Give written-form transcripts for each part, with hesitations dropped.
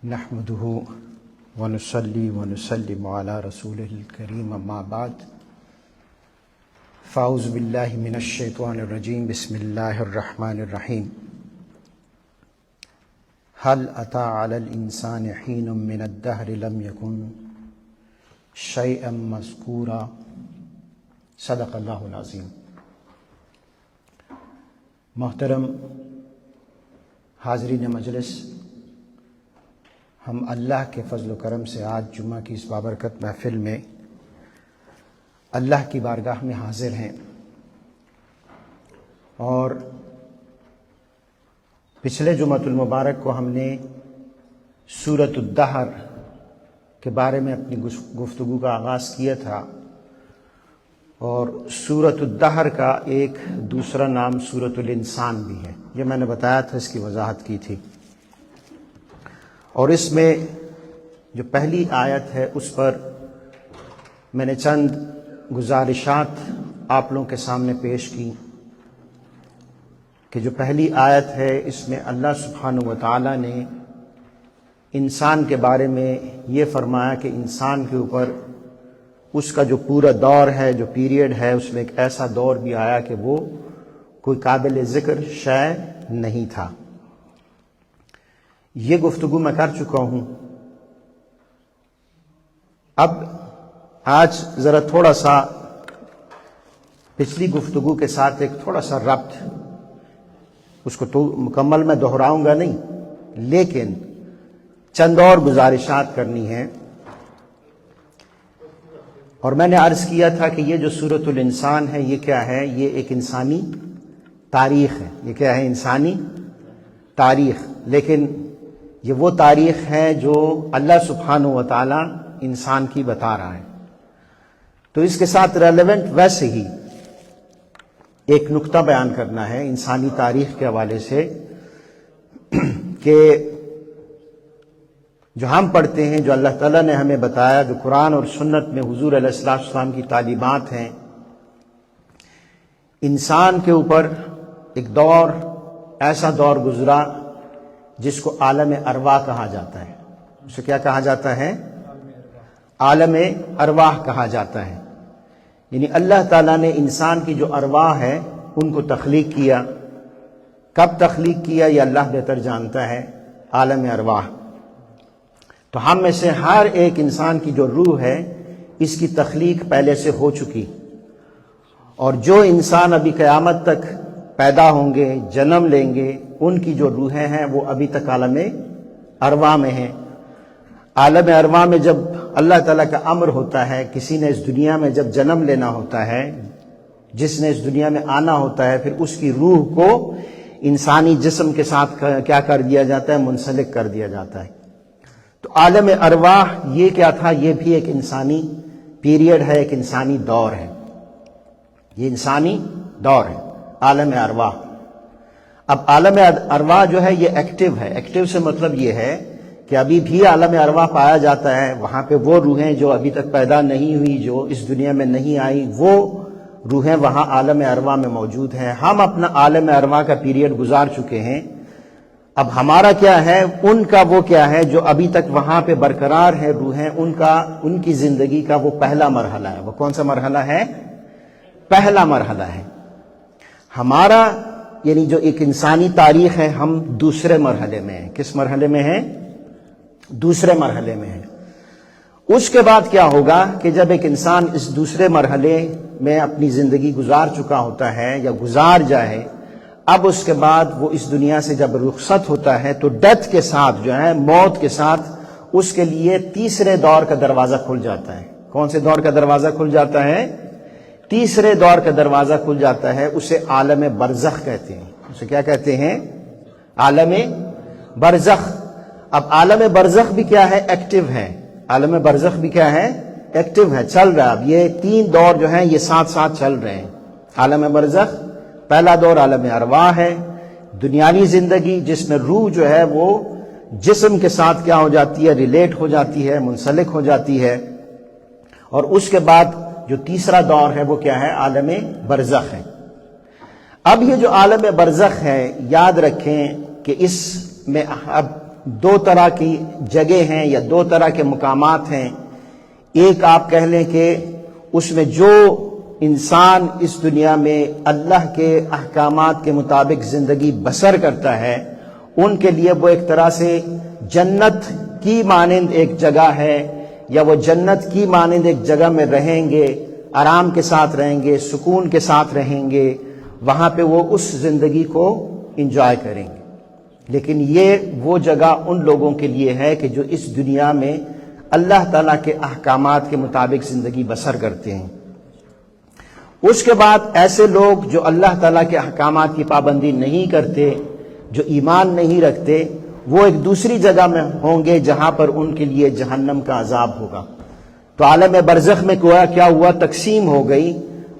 نحمده ونصلي ونسلم على رسوله الكريم اما بعد فاعوذ بالله من الشیطان الرجیم بسم اللہ الرحمن الرحیم هل اتى على الانسان حين من الدهر لم يكن شيئا مذکورا صدق اللہ العظیم۔ محترم حاضرین مجلس، ہم اللہ کے فضل و کرم سے آج جمعہ کی اس بابرکت محفل میں اللہ کی بارگاہ میں حاضر ہیں، اور پچھلے جمعۃ المبارک کو ہم نے سورۃ الدہر کے بارے میں اپنی گفتگو کا آغاز کیا تھا، اور سورۃ الدہر کا ایک دوسرا نام سورۃ الانسان بھی ہے، یہ میں نے بتایا تھا، اس کی وضاحت کی تھی۔ اور اس میں جو پہلی آیت ہے اس پر میں نے چند گزارشات آپ لوگوں کے سامنے پیش کی کہ جو پہلی آیت ہے اس میں اللہ سبحانہ و تعالیٰ نے انسان کے بارے میں یہ فرمایا کہ انسان کے اوپر اس کا جو پورا دور ہے، جو پیریڈ ہے، اس میں ایک ایسا دور بھی آیا کہ وہ کوئی قابل ذکر شے نہیں تھا۔ یہ گفتگو میں کر چکا ہوں۔ اب آج ذرا تھوڑا سا پچھلی گفتگو کے ساتھ ایک تھوڑا سا ربط، اس کو تو مکمل میں دہراؤں گا نہیں، لیکن چند اور گزارشات کرنی ہیں۔ اور میں نے عرض کیا تھا کہ یہ جو سورۃ الانسان ہے یہ کیا ہے؟ یہ ایک انسانی تاریخ ہے۔ یہ کیا ہے؟ انسانی تاریخ۔ لیکن یہ وہ تاریخ ہے جو اللہ سبحانہ و تعالیٰ انسان کی بتا رہا ہے۔ تو اس کے ساتھ ریلیونٹ ویسے ہی ایک نقطہ بیان کرنا ہے انسانی تاریخ کے حوالے سے کہ جو ہم پڑھتے ہیں، جو اللہ تعالیٰ نے ہمیں بتایا، جو قرآن اور سنت میں حضور علیہ السلام کی تعلیمات ہیں، انسان کے اوپر ایک دور، ایسا دور گزرا جس کو عالم ارواح کہا جاتا ہے۔ اسے کیا کہا جاتا ہے؟ عالم ارواح کہا جاتا ہے۔ یعنی اللہ تعالیٰ نے انسان کی جو ارواح ہے ان کو تخلیق کیا۔ کب تخلیق کیا یہ اللہ بہتر جانتا ہے۔ عالم ارواح، تو ہم میں سے ہر ایک انسان کی جو روح ہے اس کی تخلیق پہلے سے ہو چکی، اور جو انسان ابھی قیامت تک پیدا ہوں گے، جنم لیں گے، ان کی جو روحیں ہیں وہ ابھی تک عالم ارواح میں ہیں۔ عالم ارواح میں جب اللہ تعالیٰ کا امر ہوتا ہے، کسی نے اس دنیا میں جب جنم لینا ہوتا ہے، جس نے اس دنیا میں آنا ہوتا ہے، پھر اس کی روح کو انسانی جسم کے ساتھ کیا کر دیا جاتا ہے؟ منسلک کر دیا جاتا ہے۔ تو عالم ارواح یہ کیا تھا؟ یہ بھی ایک انسانی پیریڈ ہے، ایک انسانی دور ہے۔ یہ انسانی دور ہے، عالم ارواح۔ اب عالم ارواح جو ہے یہ ایکٹیو ہے۔ ایکٹیو سے مطلب یہ ہے کہ ابھی بھی عالم ارواح پایا جاتا ہے، وہاں پہ وہ روحیں جو ابھی تک پیدا نہیں ہوئی، جو اس دنیا میں نہیں آئی، وہ روحیں وہاں عالم ارواح میں موجود ہیں۔ ہم اپنا عالم ارواح کا پیریڈ گزار چکے ہیں۔ اب ہمارا کیا ہے؟ ان کا وہ کیا ہے جو ابھی تک وہاں پہ برقرار ہے روحیں، ان کی زندگی کا وہ پہلا مرحلہ ہے۔ وہ کون سا مرحلہ ہے؟ پہلا مرحلہ ہے۔ ہمارا یعنی جو ایک انسانی تاریخ ہے، ہم دوسرے مرحلے میں ہیں۔ کس مرحلے میں ہیں؟ دوسرے مرحلے میں ہیں۔ اس کے بعد کیا ہوگا کہ جب ایک انسان اس دوسرے مرحلے میں اپنی زندگی گزار چکا ہوتا ہے یا گزار جائے، اب اس کے بعد وہ اس دنیا سے جب رخصت ہوتا ہے تو ڈیتھ کے ساتھ جو ہے، موت کے ساتھ، اس کے لیے تیسرے دور کا دروازہ کھل جاتا ہے۔ کون سے دور کا دروازہ کھل جاتا ہے؟ تیسرے دور کا دروازہ کھل جاتا ہے۔ اسے عالم برزخ کہتے ہیں۔ اسے کیا کہتے ہیں؟ عالم برزخ۔ اب عالم برزخ بھی کیا ہے؟ ایکٹیو ہے۔ عالم برزخ بھی کیا ہے؟ ایکٹیو ہے، چل رہا ہے۔ اب یہ تین دور جو ہیں یہ ساتھ ساتھ چل رہے ہیں۔ عالم برزخ پہلا دور عالم ارواح ہے، دنیاوی زندگی جس میں روح جو ہے وہ جسم کے ساتھ کیا ہو جاتی ہے؟ ریلیٹ ہو جاتی ہے، منسلک ہو جاتی ہے۔ اور اس کے بعد جو تیسرا دور ہے وہ کیا ہے؟ عالم برزخ ہے۔ اب یہ جو عالم برزخ ہے، یاد رکھیں کہ اس میں اب دو طرح کی جگہ ہیں یا دو طرح کے مقامات ہیں. ایک آپ کہہ لیں کہ اس میں جو انسان اس دنیا میں اللہ کے احکامات کے مطابق زندگی بسر کرتا ہے ان کے لیے وہ ایک طرح سے جنت کی مانند ایک جگہ ہے، یا وہ جنت کی مانند ایک جگہ میں رہیں گے، آرام کے ساتھ رہیں گے، سکون کے ساتھ رہیں گے، وہاں پہ وہ اس زندگی کو انجوائے کریں گے. لیکن یہ وہ جگہ ان لوگوں کے لیے ہے کہ جو اس دنیا میں اللہ تعالیٰ کے احکامات کے مطابق زندگی بسر کرتے ہیں. اس کے بعد ایسے لوگ جو اللہ تعالیٰ کے احکامات کی پابندی نہیں کرتے، جو ایمان نہیں رکھتے، وہ ایک دوسری جگہ میں ہوں گے جہاں پر ان کے لیے جہنم کا عذاب ہوگا. تو عالم برزخ میں کیا ہوا؟ تقسیم ہو گئی.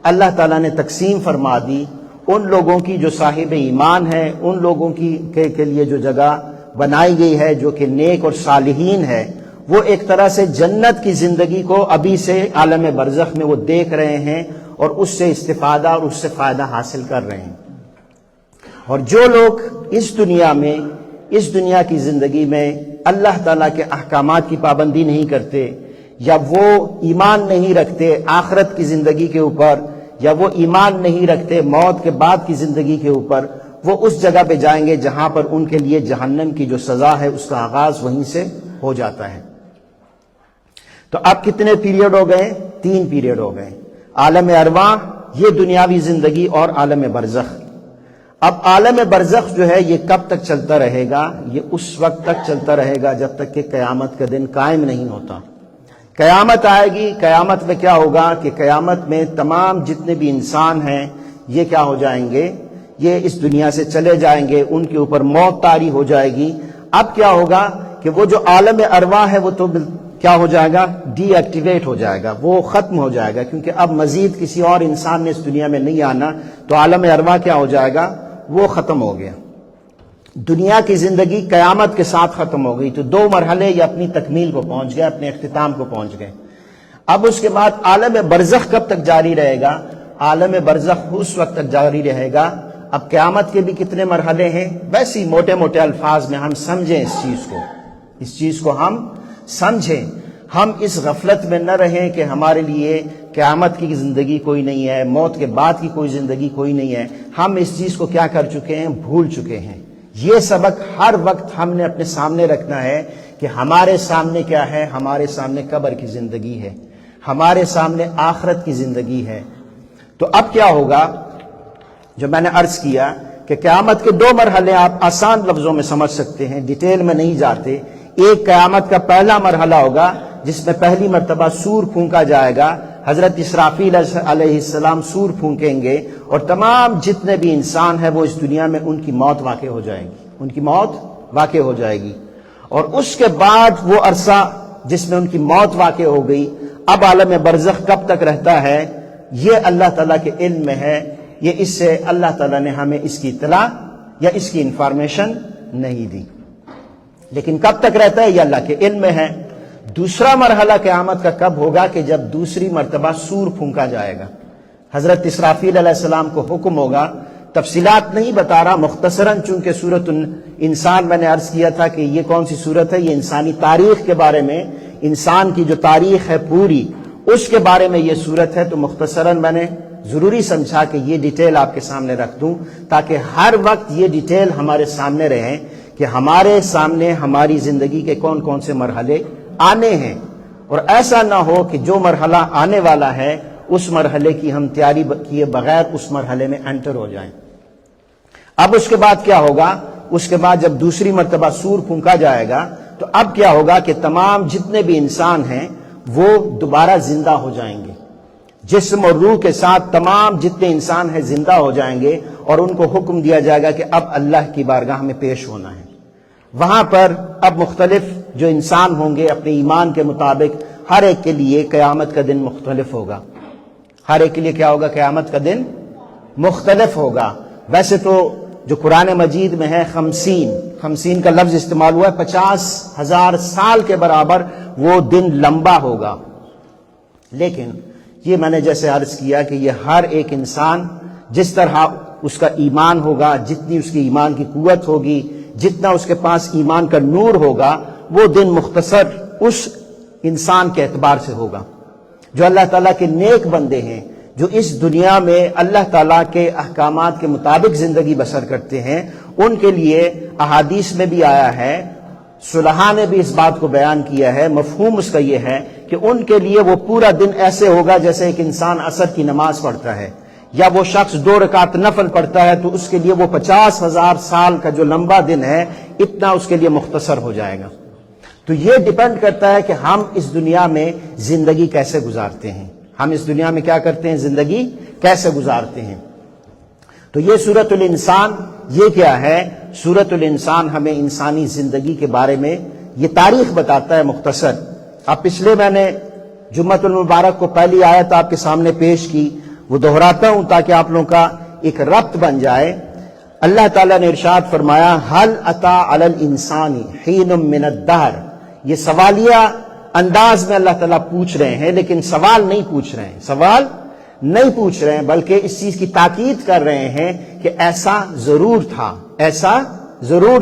اللہ تعالیٰ نے تقسیم فرما دی. ان لوگوں کی جو صاحب ایمان ہے، ان لوگوں کے لیے جو جگہ بنائی گئی ہے جو کہ نیک اور صالحین ہے، وہ ایک طرح سے جنت کی زندگی کو ابھی سے عالم برزخ میں وہ دیکھ رہے ہیں اور اس سے استفادہ اور اس سے فائدہ حاصل کر رہے ہیں. اور جو لوگ اس دنیا میں، اس دنیا کی زندگی میں اللہ تعالیٰ کے احکامات کی پابندی نہیں کرتے، یا وہ ایمان نہیں رکھتے آخرت کی زندگی کے اوپر، یا وہ ایمان نہیں رکھتے موت کے بعد کی زندگی کے اوپر، وہ اس جگہ پہ جائیں گے جہاں پر ان کے لیے جہنم کی جو سزا ہے اس کا آغاز وہیں سے ہو جاتا ہے. تو اب کتنے پیریڈ ہو گئے؟ 3 پیریڈ ہو گئے. عالم ارواح، یہ دنیاوی زندگی، اور عالم برزخ. اب عالم برزخ جو ہے یہ کب تک چلتا رہے گا؟ یہ اس وقت تک چلتا رہے گا جب تک کہ قیامت کا دن قائم نہیں ہوتا. قیامت آئے گی. قیامت میں کیا ہوگا کہ قیامت میں تمام جتنے بھی انسان ہیں یہ کیا ہو جائیں گے؟ یہ اس دنیا سے چلے جائیں گے، ان کے اوپر موت طاری ہو جائے گی. اب کیا ہوگا کہ وہ جو عالم ارواح ہے وہ تو کیا ہو جائے گا؟ ڈی ایکٹیویٹ ہو جائے گا، وہ ختم ہو جائے گا، کیونکہ اب مزید کسی اور انسان نے اس دنیا میں نہیں آنا. تو عالم ارواح کیا ہو جائے گا؟ وہ ختم ہو گیا. دنیا کی زندگی قیامت کے ساتھ ختم ہو گئی. تو 2 مرحلے یہ اپنی تکمیل کو پہنچ گئے، اپنے اختتام کو پہنچ گئے. اب اس کے بعد عالم برزخ کب تک جاری رہے گا؟ عالم برزخ اس وقت تک جاری رہے گا. اب قیامت کے بھی کتنے مرحلے ہیں؟ ویسے موٹے موٹے الفاظ میں ہم سمجھیں اس چیز کو ہم سمجھیں. ہم اس غفلت میں نہ رہیں کہ ہمارے لیے قیامت کی زندگی کوئی نہیں ہے، موت کے بعد کی کوئی زندگی کوئی نہیں ہے. ہم اس چیز کو کیا کر چکے ہیں؟ بھول چکے ہیں. یہ سبق ہر وقت ہم نے اپنے سامنے رکھنا ہے کہ ہمارے سامنے کیا ہے؟ ہمارے سامنے قبر کی زندگی ہے، ہمارے سامنے آخرت کی زندگی ہے. تو اب کیا ہوگا؟ جو میں نے عرض کیا کہ قیامت کے 2 مرحلے آپ آسان لفظوں میں سمجھ سکتے ہیں، ڈیٹیل میں نہیں جاتے. ایک قیامت کا پہلا مرحلہ ہوگا جس میں پہلی مرتبہ سور پھونکا جائے گا. حضرت اسرافیل علیہ السلام سور پھونکیں گے اور تمام جتنے بھی انسان ہیں وہ اس دنیا میں ان کی موت واقع ہو جائے گی، ان کی موت واقع ہو جائے گی. اور اس کے بعد وہ عرصہ جس میں ان کی موت واقع ہو گئی، اب عالم برزخ کب تک رہتا ہے یہ اللہ تعالیٰ کے علم میں ہے. یہ اس سے اللہ تعالیٰ نے ہمیں اس کی اطلاع یا اس کی انفارمیشن نہیں دی، لیکن کب تک رہتا ہے یہ اللہ کے علم میں ہے. دوسرا مرحلہ قیامت کا کب ہوگا؟ کہ جب دوسری مرتبہ سور پھونکا جائے گا. حضرت اسرافیل علیہ السلام کو حکم ہوگا. تفصیلات نہیں بتا رہا، مختصراً چونکہ سورۃ انسان میں نے عرض کیا تھا کہ یہ کون سی سورت ہے، یہ انسانی تاریخ کے بارے میں، انسان کی جو تاریخ ہے پوری اس کے بارے میں یہ سورت ہے. تو مختصراً میں نے ضروری سمجھا کہ یہ ڈیٹیل آپ کے سامنے رکھ دوں تاکہ ہر وقت یہ ڈیٹیل ہمارے سامنے رہے کہ ہمارے سامنے ہماری زندگی کے کون کون سے مرحلے آنے ہیں، اور ایسا نہ ہو کہ جو مرحلہ آنے والا ہے اس مرحلے کی ہم تیاری کیے بغیر اس مرحلے میں انٹر ہو جائیں. اب اس کے بعد کیا ہوگا؟ اس کے بعد جب دوسری مرتبہ سور پھونکا جائے گا تو اب کیا ہوگا کہ تمام جتنے بھی انسان ہیں وہ دوبارہ زندہ ہو جائیں گے. جسم اور روح کے ساتھ تمام جتنے انسان ہیں زندہ ہو جائیں گے اور ان کو حکم دیا جائے گا کہ اب اللہ کی بارگاہ میں پیش ہونا ہے. وہاں پر اب مختلف جو انسان ہوں گے اپنے ایمان کے مطابق ہر ایک کے لیے قیامت کا دن مختلف ہوگا. ہر ایک کے لیے کیا ہوگا؟ قیامت کا دن مختلف ہوگا. ویسے تو جو قرآن مجید میں ہے 50 کا لفظ استعمال ہوا ہے، 50,000 سال کے برابر وہ دن لمبا ہوگا. لیکن یہ میں نے جیسے عرض کیا کہ یہ ہر ایک انسان جس طرح اس کا ایمان ہوگا، جتنی اس کی ایمان کی قوت ہوگی، جتنا اس کے پاس ایمان کا نور ہوگا وہ دن مختصر اس انسان کے اعتبار سے ہوگا۔ جو اللہ تعالیٰ کے نیک بندے ہیں، جو اس دنیا میں اللہ تعالیٰ کے احکامات کے مطابق زندگی بسر کرتے ہیں، ان کے لیے احادیث میں بھی آیا ہے، صلحاء نے بھی اس بات کو بیان کیا ہے، مفہوم اس کا یہ ہے کہ ان کے لیے وہ پورا دن ایسے ہوگا جیسے ایک انسان عصر کی نماز پڑھتا ہے، یا وہ شخص 2 رکعت نفل پڑھتا ہے تو اس کے لیے وہ 50,000 سال کا جو لمبا دن ہے اتنا اس کے لیے مختصر ہو جائے گا۔ تو یہ ڈیپینڈ کرتا ہے کہ ہم اس دنیا میں زندگی کیسے گزارتے ہیں، ہم اس دنیا میں کیا کرتے ہیں، زندگی کیسے گزارتے ہیں۔ تو یہ سورۃ الانسان یہ کیا ہے؟ سورۃ الانسان ہمیں انسانی زندگی کے بارے میں یہ تاریخ بتاتا ہے مختصر۔ اب پچھلے میں نے جمعۃ المبارک کو پہلی آیت آپ کے سامنے پیش کی، وہ دہراتا ہوں تاکہ آپ لوگوں کا ایک ربط بن جائے۔ اللہ تعالیٰ نے ارشاد فرمایا هل اتى علی الانسان حین من الدہر، یہ سوالیہ انداز میں اللہ تعالیٰ پوچھ رہے ہیں، لیکن سوال نہیں پوچھ رہے ہیں بلکہ اس چیز کی تاکید کر رہے ہیں کہ ایسا ضرور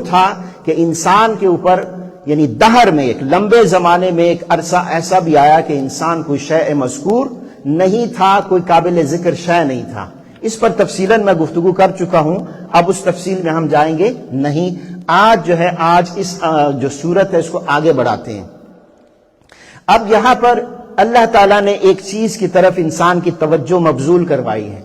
تھا کہ انسان کے اوپر یعنی دہر میں ایک لمبے زمانے میں ایک عرصہ ایسا بھی آیا کہ انسان کوئی شیء مذکور نہیں تھا، کوئی قابل ذکر شیء نہیں تھا۔ اس پر تفصیلاً میں گفتگو کر چکا ہوں، اب اس تفصیل میں ہم جائیں گے نہیں۔ آج اس جو سورت ہے اس کو آگے بڑھاتے ہیں۔ اب یہاں پر اللہ تعالیٰ نے ایک چیز کی طرف انسان کی توجہ مبذول کروائی ہے،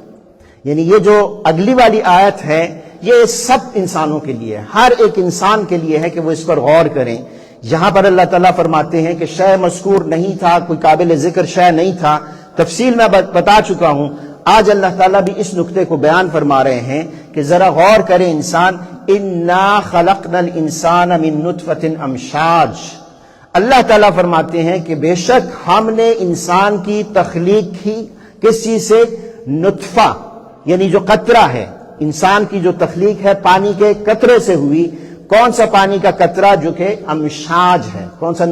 یعنی یہ جو اگلی والی آیت ہے یہ سب انسانوں کے لیے، ہر ایک انسان کے لیے ہے کہ وہ اس پر غور کریں۔ یہاں پر اللہ تعالیٰ فرماتے ہیں کہ شے مذکور نہیں تھا، کوئی قابل ذکر شے نہیں تھا، تفصیل میں بتا چکا ہوں۔ آج اللہ تعالیٰ بھی اس نقطے کو بیان فرما رہے ہیں کہ ذرا غور کریں انسان، انا خلقنا الانسان من نطفۃ امشاج، اللہ تعالیٰ فرماتے ہیں کہ بے شک ہم نے انسان کی تخلیق کی کس چیز سے؟ نطفہ، یعنی جو قطرہ ہے، انسان کی جو تخلیق ہے پانی کے قطرے سے ہوئی۔ کون سا پانی کا قطرہ؟ جو کہ امشاج ہے۔ کون سا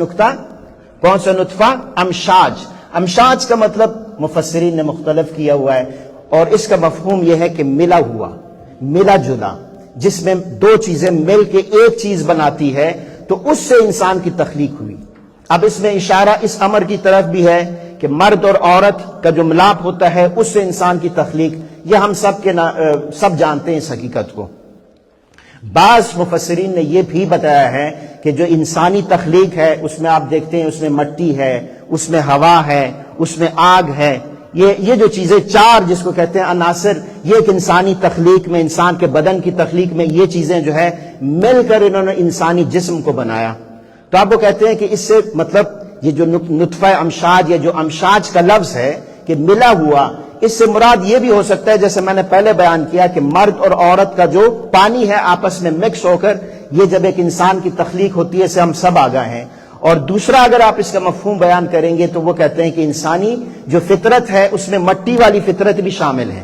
نطفہ؟ امشاج کا مطلب مفسرین نے مختلف کیا ہوا ہے، اور اس کا مفہوم یہ ہے کہ ملا جلا، جس میں 2 چیزیں مل کے ایک چیز بناتی ہے، تو اس سے انسان کی تخلیق ہوئی۔ اب اس میں اشارہ اس امر کی طرف بھی ہے کہ مرد اور عورت کا جو ملاپ ہوتا ہے اس سے انسان کی تخلیق، یہ ہم سب جانتے ہیں اس حقیقت کو۔ بعض مفسرین نے یہ بھی بتایا ہے کہ جو انسانی تخلیق ہے اس میں آپ دیکھتے ہیں اس میں مٹی ہے، اس میں ہوا ہے، اس میں آگ ہے، یہ جو چیزیں 4 جس کو کہتے ہیں عناصر، یہ ایک انسانی تخلیق میں، انسان کے بدن کی تخلیق میں یہ چیزیں جو ہے مل کر انہوں نے انسانی جسم کو بنایا۔ تو آپ وہ کہتے ہیں کہ اس سے مطلب یہ جو نطفہ امشاج یا جو امشاج کا لفظ ہے کہ ملا ہوا، اس سے مراد یہ بھی ہو سکتا ہے جیسے میں نے پہلے بیان کیا کہ مرد اور عورت کا جو پانی ہے آپس میں مکس ہو کر یہ جب ایک انسان کی تخلیق ہوتی ہے، اسے ہم سب آگاہ ہیں۔ اور دوسرا اگر آپ اس کا مفہوم بیان کریں گے تو وہ کہتے ہیں کہ انسانی جو فطرت ہے اس میں مٹی والی فطرت بھی شامل ہے،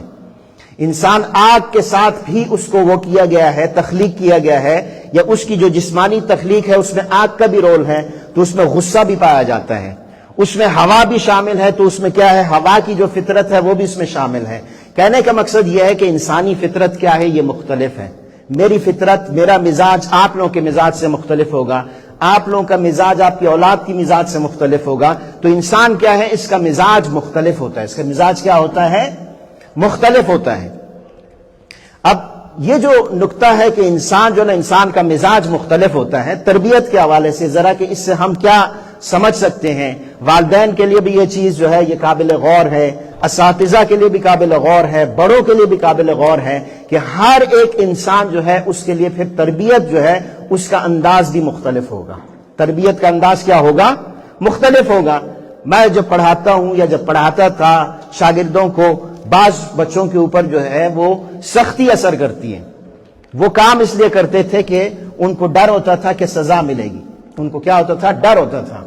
انسان آگ کے ساتھ بھی اس کو وہ کیا گیا ہے، تخلیق کیا گیا ہے، یا اس کی جو جسمانی تخلیق ہے اس میں آگ کا بھی رول ہے، تو اس میں غصہ بھی پایا جاتا ہے، اس میں ہوا بھی شامل ہے، تو اس میں کیا ہے، ہوا کی جو فطرت ہے وہ بھی اس میں شامل ہے۔ کہنے کا مقصد یہ ہے کہ انسانی فطرت کیا ہے، یہ مختلف ہے۔ میری فطرت، میرا مزاج آپ لوگوں کے مزاج سے مختلف ہوگا، آپ لوگوں کا مزاج آپ کی اولاد کی مزاج سے مختلف ہوگا، تو انسان کیا ہے، اس کا مزاج مختلف ہوتا ہے، اس کا مزاج کیا ہوتا ہے، مختلف ہوتا ہے۔ اب یہ جو نقطہ ہے کہ انسان کا مزاج مختلف ہوتا ہے، تربیت کے حوالے سے ذرا کہ اس سے ہم کیا سمجھ سکتے ہیں۔ والدین کے لیے بھی یہ چیز جو ہے یہ قابل غور ہے، اساتذہ کے لیے بھی قابل غور ہے، بڑوں کے لیے بھی قابل غور ہے کہ ہر ایک انسان جو ہے اس کے لیے پھر تربیت جو ہے اس کا انداز بھی مختلف ہوگا۔ تربیت کا انداز کیا ہوگا، مختلف ہوگا۔ میں جب پڑھاتا ہوں یا جب پڑھاتا تھا شاگردوں کو، بعض بچوں کے اوپر جو ہے وہ سختی اثر کرتی ہے، وہ کام اس لیے کرتے تھے کہ ان کو ڈر ہوتا تھا کہ سزا ملے گی، ان کو کیا ہوتا تھا، ڈر ہوتا تھا۔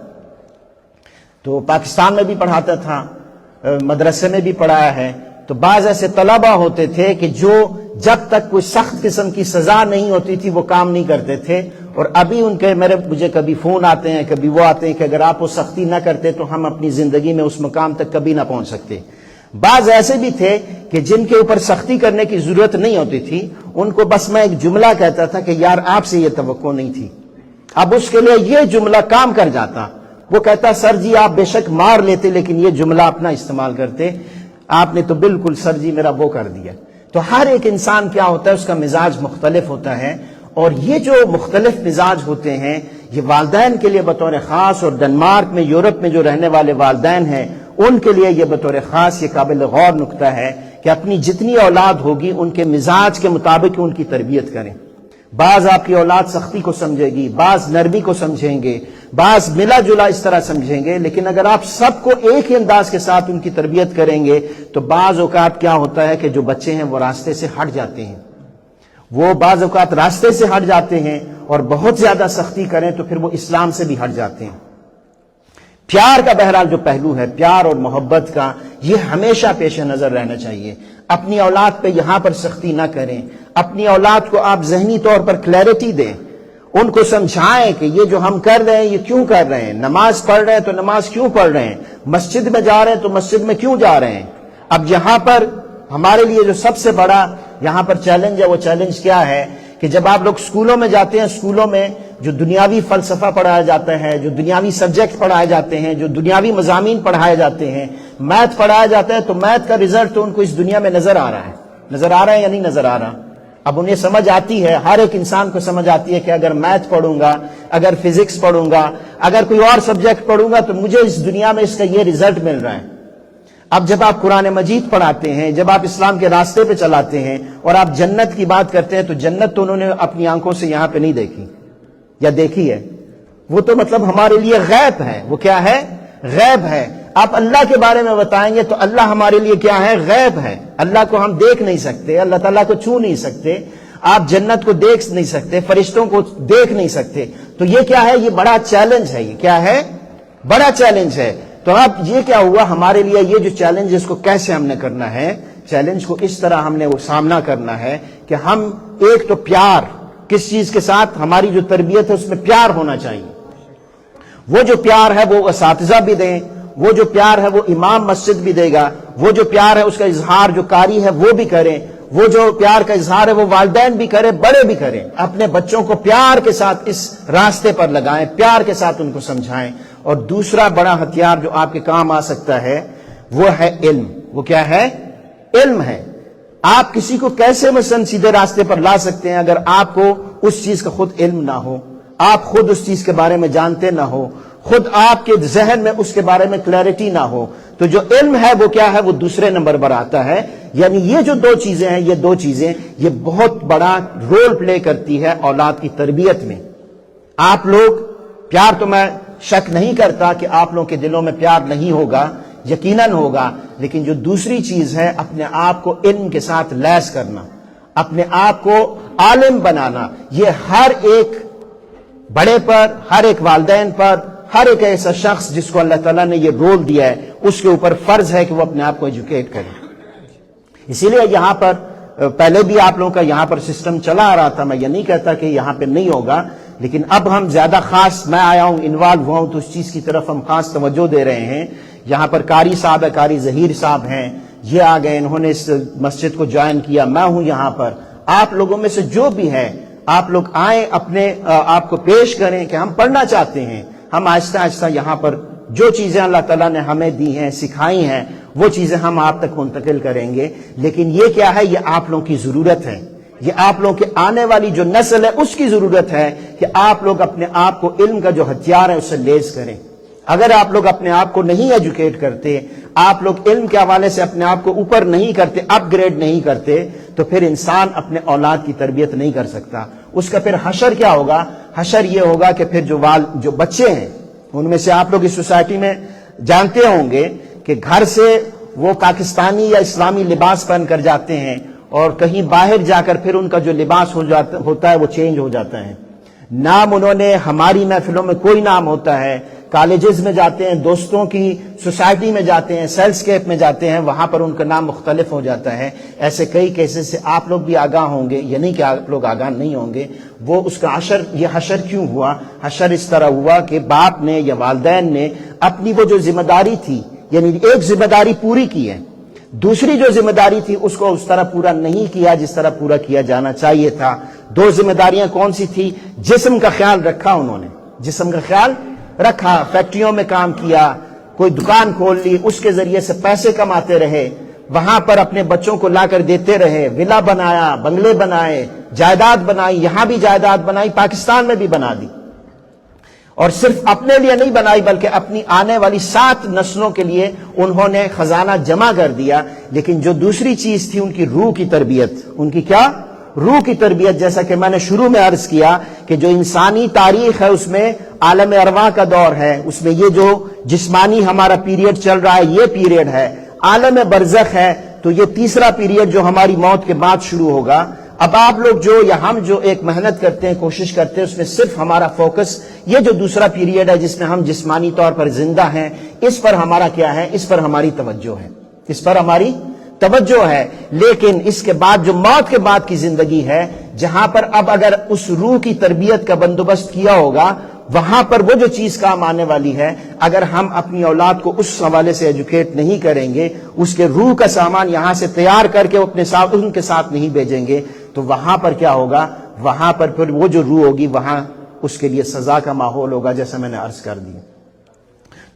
تو پاکستان میں بھی پڑھاتا تھا، مدرسے میں بھی پڑھایا ہے، تو بعض ایسے طلبہ ہوتے تھے کہ جو جب تک کوئی سخت قسم کی سزا نہیں ہوتی تھی وہ کام نہیں کرتے تھے، اور ابھی مجھے کبھی فون آتے ہیں، کبھی وہ آتے ہیں کہ اگر آپ وہ سختی نہ کرتے تو ہم اپنی زندگی میں اس مقام تک کبھی نہ پہنچ سکتے۔ بعض ایسے بھی تھے کہ جن کے اوپر سختی کرنے کی ضرورت نہیں ہوتی تھی، ان کو بس میں ایک جملہ کہتا تھا کہ یار آپ سے یہ توقع نہیں تھی، اب اس کے لیے یہ جملہ کام کر جاتا، وہ کہتا سر جی آپ بے شک مار لیتے لیکن یہ جملہ اپنا استعمال کرتے، آپ نے تو بالکل سر جی میرا وہ کر دیا۔ تو ہر ایک انسان کیا ہوتا ہے، اس کا مزاج مختلف ہوتا ہے، اور یہ جو مختلف مزاج ہوتے ہیں یہ والدین کے لیے بطور خاص، اور ڈنمارک میں یورپ میں جو رہنے والے والدین ہیں ان کے لیے یہ بطور خاص یہ قابل غور نکتہ ہے کہ اپنی جتنی اولاد ہوگی ان کے مزاج کے مطابق ان کی تربیت کریں۔ بعض آپ کی اولاد سختی کو سمجھے گی، بعض نرمی کو سمجھیں گے، بعض ملا جلا اس طرح سمجھیں گے، لیکن اگر آپ سب کو ایک ہی انداز کے ساتھ ان کی تربیت کریں گے تو بعض اوقات کیا ہوتا ہے کہ جو بچے ہیں وہ راستے سے ہٹ جاتے ہیں، وہ بعض اوقات راستے سے ہٹ جاتے ہیں، اور بہت زیادہ سختی کریں تو پھر وہ اسلام سے بھی ہٹ جاتے ہیں۔ پیار کا بہرحال جو پہلو ہے، پیار اور محبت کا، یہ ہمیشہ پیش نظر رہنا چاہیے۔ اپنی اولاد پہ یہاں پر سختی نہ کریں، اپنی اولاد کو آپ ذہنی طور پر کلیئرٹی دیں، ان کو سمجھائیں کہ یہ جو ہم کر رہے ہیں یہ کیوں کر رہے ہیں، نماز پڑھ رہے ہیں تو نماز کیوں پڑھ رہے ہیں، مسجد میں جا رہے ہیں تو مسجد میں کیوں جا رہے ہیں۔ اب یہاں پر ہمارے لیے جو سب سے بڑا یہاں پر چیلنج ہے، وہ چیلنج کیا ہے کہ جب آپ لوگ سکولوں میں جاتے ہیں، سکولوں میں جو دنیاوی فلسفہ پڑھایا جاتا ہے، جو دنیاوی سبجیکٹ پڑھائے جاتے ہیں، جو دنیاوی مضامین پڑھائے جاتے ہیں، میتھ پڑھایا جاتا ہے، تو میتھ کا رزلٹ تو ان کو اس دنیا میں نظر آ رہا ہے یا نہیں نظر آ رہا؟ اب انہیں سمجھ آتی ہے، ہر ایک انسان کو سمجھ آتی ہے کہ اگر میتھ پڑھوں گا، اگر فزکس پڑھوں گا، اگر کوئی اور سبجیکٹ پڑھوں گا تو مجھے اس دنیا میں اس کا یہ رزلٹ مل رہا ہے۔ اب جب آپ قرآن مجید پڑھاتے ہیں، جب آپ اسلام کے راستے پہ چلاتے ہیں اور آپ جنت کی بات کرتے ہیں، تو جنت تو انہوں نے اپنی آنکھوں سے یہاں پہ نہیں دیکھی یا دیکھی ہے، وہ تو مطلب ہمارے لیے غیب ہے۔ وہ کیا ہے؟ غیب ہے۔ آپ اللہ کے بارے میں بتائیں گے تو اللہ ہمارے لیے کیا ہے؟ غیب ہے۔ اللہ کو ہم دیکھ نہیں سکتے، اللہ تعالیٰ کو چھو نہیں سکتے، آپ جنت کو دیکھ نہیں سکتے، فرشتوں کو دیکھ نہیں سکتے، تو یہ کیا ہے؟ یہ بڑا چیلنج ہے۔ یہ کیا ہے؟ بڑا چیلنج ہے۔ تو اب یہ کیا ہوا ہمارے لیے، یہ جو چیلنج اس کو کیسے ہم نے کرنا ہے؟ چیلنج کو اس طرح ہم نے وہ سامنا کرنا ہے کہ ہم ایک تو پیار، کس چیز کے ساتھ؟ ہماری جو تربیت ہے اس میں پیار ہونا چاہیے۔ وہ جو پیار ہے وہ اساتذہ بھی دیں، وہ جو پیار ہے وہ امام مسجد بھی دے گا، وہ جو پیار ہے اس کا اظہار جو قاری ہے وہ بھی کریں، وہ جو پیار کا اظہار ہے وہ والدین بھی کریں، بڑے بھی کریں۔ اپنے بچوں کو پیار کے ساتھ اس راستے پر لگائیں، پیار کے ساتھ ان کو سمجھائیں۔ اور دوسرا بڑا ہتھیار جو آپ کے کام آ سکتا ہے وہ ہے علم۔ وہ کیا ہے؟ علم ہے۔ آپ کسی کو کیسے مثلا سیدھے راستے پر لا سکتے ہیں اگر آپ کو اس چیز کا خود علم نہ ہو، آپ خود اس چیز کے بارے میں جانتے نہ ہو، خود آپ کے ذہن میں اس کے بارے میں کلیئرٹی نہ ہو، تو جو علم ہے وہ کیا ہے؟ وہ دوسرے نمبر پر آتا ہے۔ یعنی یہ جو دو چیزیں ہیں، یہ دو چیزیں یہ بہت بڑا رول پلے کرتی ہے اولاد کی تربیت میں۔ آپ لوگ پیار، تو میں شک نہیں کرتا کہ آپ لوگوں کے دلوں میں پیار نہیں ہوگا، یقیناً ہوگا، لیکن جو دوسری چیز ہے اپنے آپ کو علم کے ساتھ لیس کرنا، اپنے آپ کو عالم بنانا، یہ ہر ایک بڑے پر، ہر ایک والدین پر، ہر ایک ایسا شخص جس کو اللہ تعالیٰ نے یہ رول دیا ہے اس کے اوپر فرض ہے کہ وہ اپنے آپ کو ایجوکیٹ کرے۔ اسی لیے یہاں پر پہلے بھی آپ لوگوں کا یہاں پر سسٹم چلا آ رہا تھا، میں یہ نہیں کہتا کہ یہاں پہ نہیں ہوگا، لیکن اب ہم زیادہ خاص، میں آیا ہوں، انوالو ہوا ہوں، تو اس چیز کی طرف ہم خاص توجہ دے رہے ہیں۔ یہاں پر قاری صاحب ہے، قاری ظہیر صاحب ہیں، یہ آ گئے، انہوں نے اس مسجد کو جوائن کیا، میں ہوں یہاں پر۔ آپ لوگوں میں سے جو بھی ہے، آپ لوگ آئیں، اپنے آپ کو پیش کریں کہ ہم پڑھنا چاہتے ہیں۔ ہم آہستہ آہستہ یہاں پر جو چیزیں اللہ تعالیٰ نے ہمیں دی ہیں، سکھائی ہیں، وہ چیزیں ہم آپ تک منتقل کریں گے۔ لیکن یہ کیا ہے؟ یہ آپ لوگوں کی ضرورت ہے، یہ آپ لوگوں کے آنے والی جو نسل ہے اس کی ضرورت ہے کہ آپ لوگ اپنے آپ کو علم کا جو ہتھیار ہے اس سے لیس کریں۔ اگر آپ لوگ اپنے آپ کو نہیں ایجوکیٹ کرتے، آپ لوگ علم کے حوالے سے اپنے آپ کو اوپر نہیں کرتے، اپ گریڈ نہیں کرتے، تو پھر انسان اپنے اولاد کی تربیت نہیں کر سکتا۔ اس کا پھر حشر کیا ہوگا؟ حشر یہ ہوگا کہ پھر جو بچے ہیں، ان میں سے آپ لوگ اس سوسائٹی میں جانتے ہوں گے کہ گھر سے وہ پاکستانی یا اسلامی لباس پہن کر جاتے ہیں، اور کہیں باہر جا کر پھر ان کا جو لباس ہوتا ہے وہ چینج ہو جاتا ہے۔ نام انہوں نے ہماری محفلوں میں کوئی نام ہوتا ہے، کالجز میں جاتے ہیں، دوستوں کی سوسائٹی میں جاتے ہیں، سیلسکیپ میں جاتے ہیں، وہاں پر ان کا نام مختلف ہو جاتا ہے۔ ایسے کئی کیسز سے آپ لوگ بھی آگاہ ہوں گے، یہ نہیں کہ آپ لوگ آگاہ نہیں ہوں گے۔ وہ اس کا حشر، یہ حشر کیوں ہوا؟ حشر اس طرح ہوا کہ باپ نے یا والدین نے اپنی وہ جو ذمہ داری تھی، یعنی ایک ذمہ داری پوری کی ہے، دوسری جو ذمہ داری تھی اس کو اس طرح پورا نہیں کیا جس طرح پورا کیا جانا چاہیے تھا۔ دو ذمہ داریاں کون سی تھی؟ جسم کا خیال رکھا انہوں نے، جسم کا خیال رکھا، فیکٹریوں میں کام کیا، کوئی دکان کھول لی، اس کے ذریعے سے پیسے کماتے رہے، وہاں پر اپنے بچوں کو لا کر دیتے رہے، ولا بنایا، بنگلے بنائے، جائیداد بنائی، یہاں بھی جائیداد بنائی، پاکستان میں بھی بنا دی، اور صرف اپنے لیے نہیں بنائی بلکہ اپنی آنے والی 7 نسلوں کے لیے انہوں نے خزانہ جمع کر دیا۔ لیکن جو دوسری چیز تھی ان کی روح کی تربیت، ان کی کیا؟ روح کی تربیت۔ جیسا کہ میں نے شروع میں عرض کیا کہ جو انسانی تاریخ ہے اس میں عالم ارواح کا دور ہے، اس میں یہ جو جسمانی ہمارا پیریڈ چل رہا ہے یہ پیریڈ ہے، عالم برزخ ہے تو یہ تیسرا پیریڈ جو ہماری موت کے بعد شروع ہوگا۔ اب آپ لوگ جو یا ہم جو ایک محنت کرتے ہیں، کوشش کرتے ہیں، اس میں صرف ہمارا فوکس یہ جو دوسرا پیریڈ ہے جس میں ہم جسمانی طور پر زندہ ہیں، اس پر ہمارا کیا ہے؟ اس پر ہماری توجہ ہے، اس پر ہماری توجہ ہے۔ لیکن اس کے بعد جو موت کے بعد کی زندگی ہے، جہاں پر اب اگر اس روح کی تربیت کا بندوبست کیا ہوگا، وہاں پر وہ جو چیز کام آنے والی ہے، اگر ہم اپنی اولاد کو اس حوالے سے ایجوکیٹ نہیں کریں گے، اس کے روح کا سامان یہاں سے تیار کر کے اپنے ساتھ ان کے ساتھ نہیں بھیجیں گے، تو وہاں پر کیا ہوگا؟ وہاں پر پھر وہ جو روح ہوگی وہاں اس کے لیے سزا کا ماحول ہوگا، جیسا میں نے عرض کر دی۔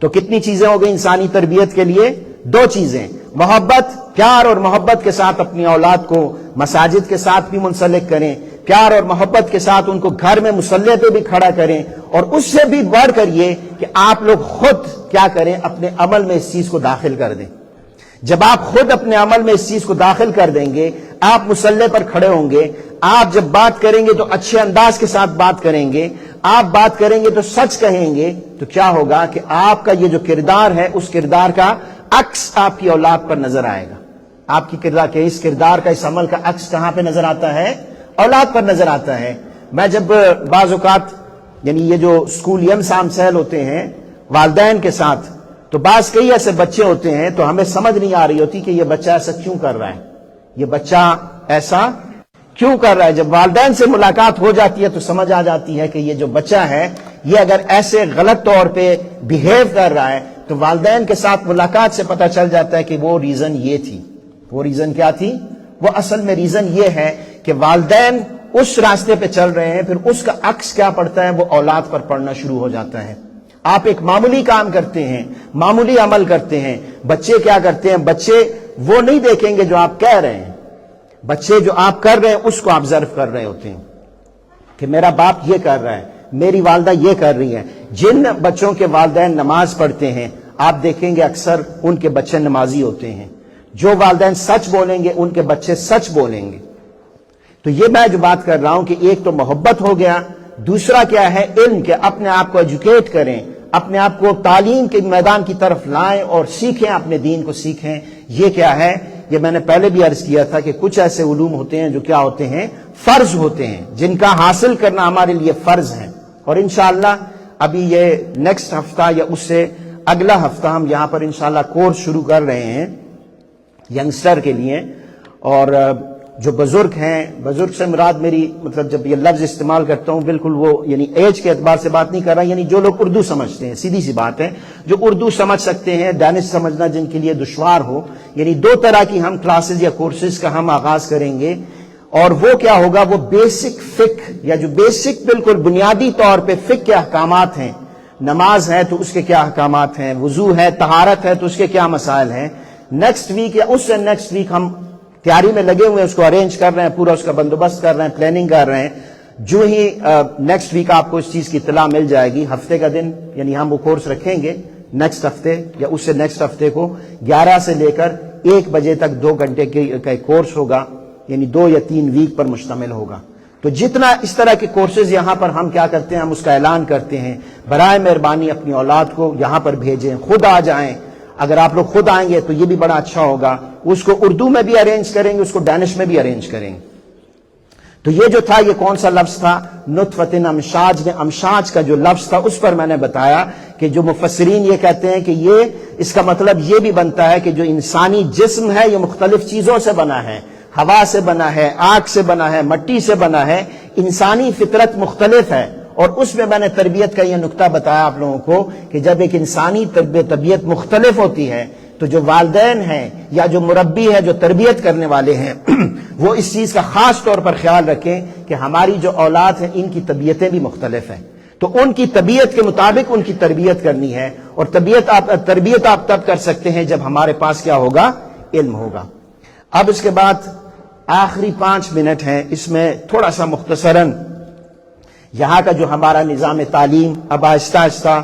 تو کتنی چیزیں ہو گئی انسانی تربیت کے لیے؟ 2 چیزیں، محبت، پیار اور محبت کے ساتھ اپنی اولاد کو مساجد کے ساتھ بھی منسلک کریں، پیار اور محبت کے ساتھ ان کو گھر میں مصلی پہ بھی کھڑا کریں، اور اس سے بھی بڑھ کر یہ کہ آپ لوگ خود کیا کریں؟ اپنے عمل میں اس چیز کو داخل کر دیں۔ جب آپ خود اپنے عمل میں اس چیز کو داخل کر دیں گے، آپ مصلی پر کھڑے ہوں گے، آپ جب بات کریں گے تو اچھے انداز کے ساتھ بات کریں گے، آپ بات کریں گے تو سچ کہیں گے، تو کیا ہوگا کہ آپ کا یہ جو کردار ہے اس کردار کا عکس آپ کی اولاد پر نظر آئے گا۔ آپ کی کردار کے اس کردار کا، اس عمل کا عکس کہاں پہ نظر آتا ہے؟ اولاد پر نظر آتا ہے۔ میں جب بعض اوقات یعنی یہ جو اسکول یم سام سیل ہوتے ہیں والدین کے ساتھ، تو بعض کئی ایسے بچے ہوتے ہیں تو ہمیں سمجھ نہیں آ رہی ہوتی کہ یہ بچہ ایسا کیوں کر رہا ہے، یہ بچہ ایسا کیوں کر رہا ہے۔ جب والدین سے ملاقات ہو جاتی ہے تو سمجھ آ جاتی ہے کہ یہ جو بچہ ہے یہ اگر ایسے غلط طور پہ بیہیو کر رہا ہے تو والدین کے ساتھ ملاقات سے پتہ چل جاتا ہے کہ وہ ریزن یہ تھی۔ وہ ریزن کیا تھی؟ وہ اصل میں ریزن یہ ہے کہ والدین اس راستے پہ چل رہے ہیں، پھر اس کا عکس کیا پڑتا ہے؟ وہ اولاد پر پڑنا شروع ہو جاتا ہے۔ آپ ایک معمولی کام کرتے ہیں، معمولی عمل کرتے ہیں، بچے کیا کرتے ہیں؟ بچے وہ نہیں دیکھیں گے جو آپ کہہ رہے ہیں، بچے جو آپ کر رہے ہیں اس کو آبزرو کر رہے ہوتے ہیں کہ میرا باپ یہ کر رہا ہے، میری والدہ یہ کر رہی ہے۔ جن بچوں کے والدین نماز پڑھتے ہیں آپ دیکھیں گے اکثر ان کے بچے نمازی ہوتے ہیں۔ جو والدین سچ بولیں گے ان کے بچے سچ بولیں گے۔ تو یہ میں جو بات کر رہا ہوں کہ ایک تو محبت ہو گیا، دوسرا کیا ہے؟ علم، کہ اپنے آپ کو ایجوکیٹ کریں، اپنے آپ کو تعلیم کے میدان کی طرف لائیں اور سیکھیں، اپنے دین کو سیکھیں۔ یہ کیا ہے؟ یہ میں نے پہلے بھی عرض کیا تھا کہ کچھ ایسے علوم ہوتے ہیں جو کیا ہوتے ہیں؟ فرض ہوتے ہیں، جن کا حاصل کرنا ہمارے لیے فرض ہے۔ اور انشاءاللہ ابھی یہ نیکسٹ ہفتہ یا اس سے اگلا ہفتہ ہم یہاں پر انشاءاللہ کورس شروع کر رہے ہیں ینگسٹر کے لیے۔ اور جو بزرگ ہیں، بزرگ سے مراد میری مطلب جب یہ لفظ استعمال کرتا ہوں بالکل وہ یعنی ایج کے اعتبار سے بات نہیں کر رہا، یعنی جو لوگ اردو سمجھتے ہیں، سیدھی سی بات ہے، جو اردو سمجھ سکتے ہیں، دانش سمجھنا جن کے لیے دشوار ہو، یعنی 2 طرح کی ہم کلاسز یا کورسز کا ہم آغاز کریں گے۔ اور وہ کیا ہوگا؟ وہ بیسک فقہ یا جو بیسک بالکل بنیادی طور پہ فقہ کے احکامات ہیں، نماز ہے تو اس کے کیا احکامات ہیں، وضو ہے، طہارت ہے تو اس کے کیا مسائل ہیں۔ نیکسٹ ویک یا اس سے نیکسٹ ویک ہم تیاری میں لگے ہوئے ہیں، اس کو ارینج کر رہے ہیں، پورا اس کا بندوبست کر رہے ہیں، پلاننگ کر رہے ہیں۔ جو ہی نیکسٹ ویک آپ کو اس چیز کی اطلاع مل جائے گی، ہفتے کا دن یعنی ہم وہ کورس رکھیں گے نیکسٹ ہفتے یا اس سے نیکسٹ ہفتے کو 11 سے لے کر 1 بجے تک 2 گھنٹے کا کورس ہوگا، یعنی 2 یا 3 ویک پر مشتمل ہوگا۔ تو جتنا اس طرح کے کورسز یہاں پر ہم کیا کرتے ہیں، ہم اس کا اعلان کرتے ہیں، برائے مہربانی اپنی اولاد کو یہاں پر بھیجیں، خود آ جائیں۔ اگر آپ لوگ خود آئیں گے تو یہ بھی بڑا اچھا ہوگا، اس کو اردو میں بھی ارینج کریں گے، اس کو ڈینش میں بھی ارینج کریں گے۔ تو یہ جو تھا، یہ کون سا لفظ تھا؟ نطفۃ امشاج میں امشاج کا جو لفظ تھا اس پر میں نے بتایا کہ جو مفسرین یہ کہتے ہیں کہ یہ اس کا مطلب یہ بھی بنتا ہے کہ جو انسانی جسم ہے یہ مختلف چیزوں سے بنا ہے، ہوا سے بنا ہے، آگ سے بنا ہے، مٹی سے بنا ہے، انسانی فطرت مختلف ہے۔ اور اس میں نے تربیت کا یہ نقطہ بتایا آپ لوگوں کو کہ جب ایک انسانی طبیعت مختلف ہوتی ہے تو جو والدین ہیں یا جو مربی ہے، جو تربیت کرنے والے ہیں وہ اس چیز کا خاص طور پر خیال رکھیں کہ ہماری جو اولاد ہیں ان کی طبیعتیں بھی مختلف ہیں، تو ان کی طبیعت کے مطابق ان کی تربیت کرنی ہے، اور تربیت آپ تب کر سکتے ہیں جب ہمارے پاس کیا ہوگا؟ علم ہوگا۔ اب اس کے بعد آخری 5 منٹ ہیں، اس میں تھوڑا سا مختصراً یہاں کا جو ہمارا نظام تعلیم اب آہستہ آہستہ،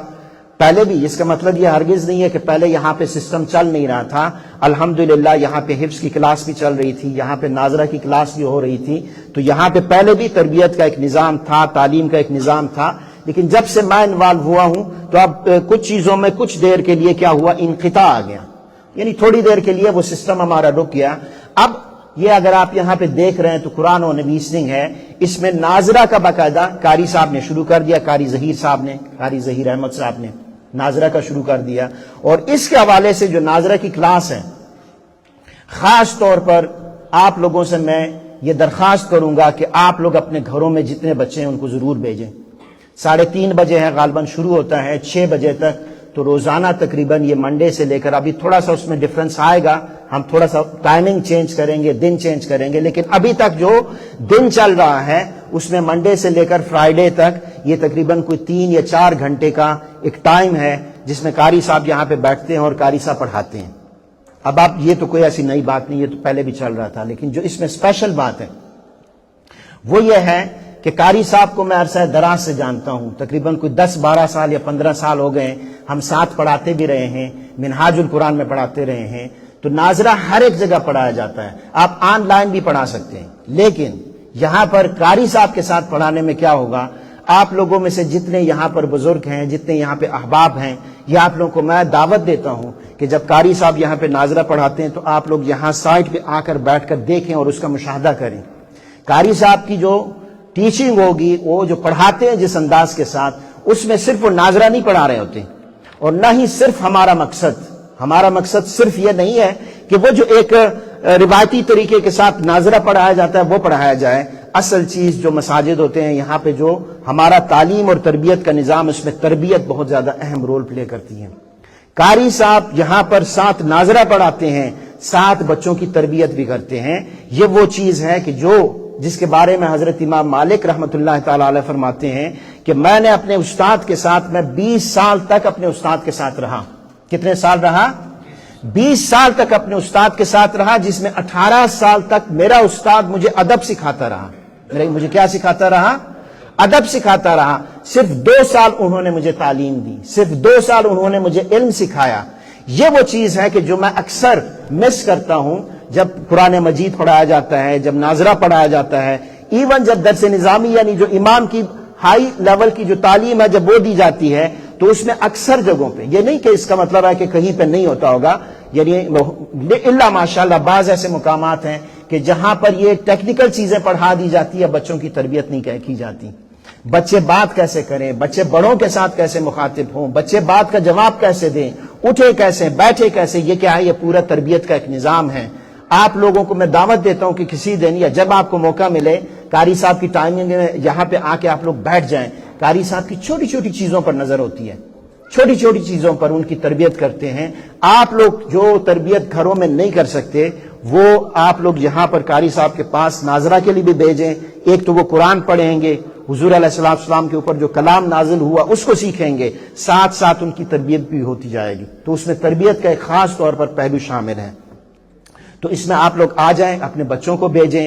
پہلے بھی اس کا مطلب یہ ہرگز نہیں ہے کہ پہلے یہاں پہ سسٹم چل نہیں رہا تھا، الحمدللہ یہاں پہ حفظ کی کلاس بھی چل رہی تھی، یہاں پہ ناظرہ کی کلاس بھی ہو رہی تھی، تو یہاں پہ پہلے بھی تربیت کا ایک نظام تھا، تعلیم کا ایک نظام تھا، لیکن جب سے میں انوالو ہوا ہوں تو اب کچھ چیزوں میں کچھ دیر کے لیے کیا ہوا؟ انقطاع آ گیا، یعنی تھوڑی دیر کے لیے وہ سسٹم ہمارا رک گیا۔ اب یہ اگر آپ یہاں پہ دیکھ رہے ہیں تو قرآن و نویسنگ ہے، اس میں ناظرہ کا باقاعدہ قاری صاحب نے شروع کر دیا، قاری ظہیر احمد صاحب نے ناظرہ کا شروع کر دیا، اور اس کے حوالے سے جو ناظرہ کی کلاس ہے، خاص طور پر آپ لوگوں سے میں یہ درخواست کروں گا کہ آپ لوگ اپنے گھروں میں جتنے بچے ہیں ان کو ضرور بھیجیں۔ 3:30 بجے ہے غالباً شروع ہوتا ہے، 6 بجے تک، تو روزانہ تقریباً یہ منڈے سے لے کر، ابھی تھوڑا سا اس میں ڈفرنس آئے گا، ہم تھوڑا سا ٹائمنگ چینج کریں گے، دن چینج کریں گے، لیکن ابھی تک جو دن چل رہا ہے اس میں منڈے سے لے کر فرائیڈے تک یہ تقریباً کوئی 3 یا 4 گھنٹے کا ایک ٹائم ہے جس میں قاری صاحب یہاں پہ بیٹھتے ہیں اور قاری صاحب پڑھاتے ہیں۔ اب آپ یہ تو کوئی ایسی نئی بات نہیں، یہ تو پہلے بھی چل رہا تھا، لیکن جو اس میں اسپیشل بات ہے وہ یہ ہے کہ قاری صاحب کو میں عرصہ دراز سے جانتا ہوں، تقریباً کوئی 10-12 سال یا 15 سال ہو گئے، ہم ساتھ پڑھاتے بھی رہے ہیں، منہاج القرآن میں پڑھاتے رہے ہیں، تو ناظرہ ہر ایک جگہ پڑھایا جاتا ہے، آپ آن لائن بھی پڑھا سکتے ہیں، لیکن یہاں پر قاری صاحب کے ساتھ پڑھانے میں کیا ہوگا؟ آپ لوگوں میں سے جتنے یہاں پر بزرگ ہیں، جتنے یہاں پہ احباب ہیں، یہ آپ لوگوں کو میں دعوت دیتا ہوں کہ جب قاری صاحب یہاں پہ ناظرہ پڑھاتے ہیں تو آپ لوگ یہاں سائٹ پہ آ کر بیٹھ کر دیکھیں اور اس کا مشاہدہ کریں۔ قاری صاحب کی جو ٹیچنگ ہوگی، وہ جو پڑھاتے ہیں جس انداز کے ساتھ، اس میں صرف وہ ناظرہ نہیں پڑھا رہے ہوتے، اور نہ ہی صرف ہمارا مقصد صرف یہ نہیں ہے کہ وہ جو ایک روایتی طریقے کے ساتھ ناظرہ پڑھایا جاتا ہے وہ پڑھایا جائے، اصل چیز جو مساجد ہوتے ہیں یہاں پہ جو ہمارا تعلیم اور تربیت کا نظام، اس میں تربیت بہت زیادہ اہم رول پلے کرتی ہے۔ قاری صاحب یہاں پر 7 ناظرہ پڑھاتے ہیں، 7 بچوں کی تربیت بھی کرتے ہیں، یہ وہ چیز ہے کہ جس کے بارے میں حضرت امام مالک رحمۃ اللہ تعالی علیہ فرماتے ہیں کہ میں نے اپنے استاد کے ساتھ، میں 20 سال تک اپنے استاد کے ساتھ رہا۔ کتنے سال رہا؟ 20 سال تک اپنے استاد کے ساتھ رہا، جس میں 18 سال تک میرا استاد مجھے ادب سکھاتا رہا۔ مجھے کیا سکھاتا رہا؟ ادب سکھاتا رہا۔ صرف 2 سال انہوں نے مجھے تعلیم دی، صرف 2 سال انہوں نے مجھے علم سکھایا۔ یہ وہ چیز ہے کہ جو میں اکثر مس کرتا ہوں جب قرآن مجید پڑھایا جاتا ہے، جب ناظرہ پڑھایا جاتا ہے، ایون جب درس نظامی یعنی جو امام کی ہائی لیول کی جو تعلیم ہے جب وہ دی جاتی ہے، تو اس میں اکثر جگہوں پہ، یہ نہیں کہ اس کا مطلب ہے کہ کہیں پہ نہیں ہوتا ہوگا، یعنی اللہ ماشاءاللہ بعض ایسے مقامات ہیں کہ جہاں پر یہ ٹیکنیکل چیزیں پڑھا دی جاتی ہے، بچوں کی تربیت نہیں کی جاتی۔ بچے بات کیسے کریں، بچے بڑوں کے ساتھ کیسے مخاطب ہوں، بچے بات کا جواب کیسے دیں، اٹھے کیسے، بیٹھے کیسے، یہ کیا ہے؟ یہ پورا تربیت کا ایک نظام ہے۔ آپ لوگوں کو میں دعوت دیتا ہوں کہ کسی دن یا جب آپ کو موقع ملے، قاری صاحب کی ٹائمنگ میں یہاں پہ آ کے آپ لوگ بیٹھ جائیں۔ قاری صاحب کی چھوٹی چھوٹی چیزوں پر نظر ہوتی ہے، چھوٹی چھوٹی چیزوں پر ان کی تربیت کرتے ہیں۔ آپ لوگ جو تربیت گھروں میں نہیں کر سکتے، وہ آپ لوگ یہاں پر قاری صاحب کے پاس ناظرہ کے لیے بھی بھیجیں۔ ایک تو وہ قرآن پڑھیں گے، حضور علیہ السلام کے اوپر جو کلام نازل ہوا اس کو سیکھیں گے، ساتھ ساتھ ان کی تربیت بھی ہوتی جائے گی، تو اس میں تربیت کا ایک خاص طور پر پہلو شامل ہے۔ تو اس میں آپ لوگ آ جائیں، اپنے بچوں کو بھیجیں۔